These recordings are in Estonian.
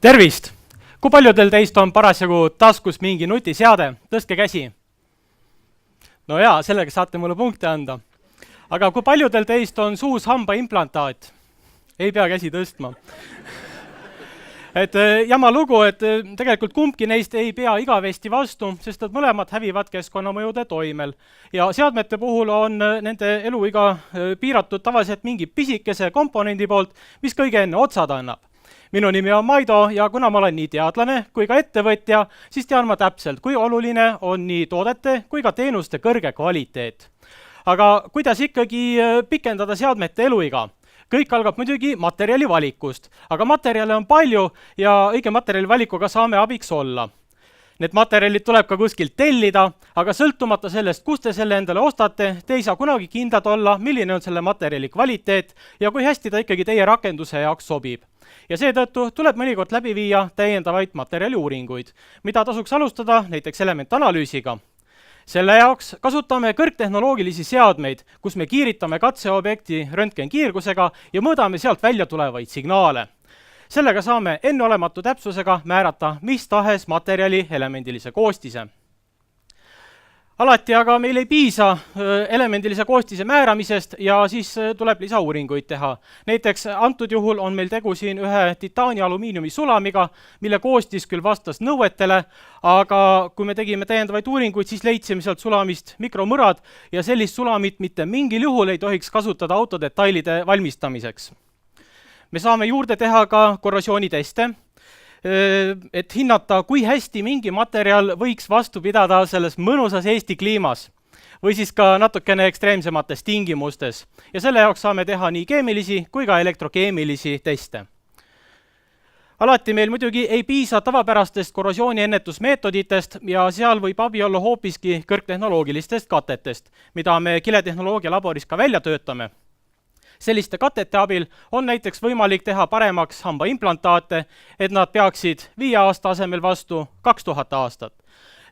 Tervist! Kui paljudel teist on parasjagu taskus mingi nutiseade? Tõstke käsi. No jaa, sellega saate mulle punkte anda. Aga kui paljudel teist on suus hambaimplantaat? Ei pea käsi tõstma. Jama lugu, et tegelikult kumbki neist ei pea igavesti vastu, sest mõlemad hävivad keskkonnamõjude toimel. Ja seadmete puhul on nende eluiga piiratud tavaliselt mingi pisikese komponendi poolt, mis kõige enne otsad annab. Minu nimi on Maido ja kuna ma olen nii teadlane kui ka ettevõtja, siis tean ma täpselt, kui oluline on nii toodete kui ka teenuste kõrge kvaliteet. Aga kuidas ikkagi pikendada seadmete eluiga? Kõik algab muidugi materjali valikust, aga materjale on palju ja õige materjali valikuga saame abiks olla. Need materjalid tuleb ka kuskilt tellida, aga sõltumata sellest, kust te selle endale ostate, te ei saa kunagi kindlad olla, milline on selle materjali kvaliteet ja kui hästi ta ikkagi teie rakenduse jaoks sobib. Ja seetõttu tuleb mõnikord läbi viia täiendavaid materjaliuuringuid, mida tasuks alustada näiteks elementanalüüsiga. Selle jaoks kasutame kõrgtehnoloogilisi seadmeid, kus me kiiritame katseobjekti röntgenkiirgusega ja mõõdame sealt välja tulevaid signaale. Sellega saame enneolematu täpsusega määrata mis tahes materjali elemendilise koostise. Alati aga meil ei piisa elemendilise koostise määramisest ja siis tuleb lisauuringuid teha. Näiteks antud juhul on meil tegu siin ühe titaani-alumiiniumi sulamiga, mille koostis küll vastas nõuetele, aga kui me tegime täiendavaid uuringuid, siis leidsime sealt sulamist mikromõrad ja sellist sulamit mitte mingil juhul ei tohiks kasutada autodetailide valmistamiseks. Me saame juurde teha ka korrosiooniteste, et hinnata, kui hästi mingi materjal võiks vastu pidada selles mõnusas Eesti kliimas või siis ka natukene ekstreemsemates tingimustes. Ja selle jaoks saame teha nii keemilisi kui ka elektrokeemilisi teste. Alati meil muidugi ei piisa tavapärastest korrosiooniennetusmeetoditest ja seal võib abi olla hoopiski kõrgtehnoloogilistest katetest, mida me kiletehnoloogia laboris ka välja töötame. Selliste katete abil on näiteks võimalik teha paremaks hambaimplantaate, et nad peaksid 5 aasta asemel vastu 2000 aastat.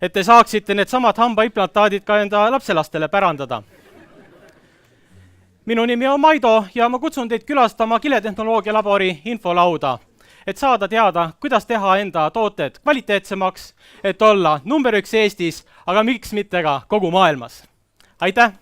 Et te saaksite need samad hambaimplantaadid ka enda lapselastele pärandada. Minu nimi on Maido ja ma kutsun teid külastama kiletehnoloogia labori infolauda, et saada teada, kuidas teha enda tooted kvaliteetsemaks, et olla number 1 Eestis, aga miks mitte ka kogu maailmas. Aitäh!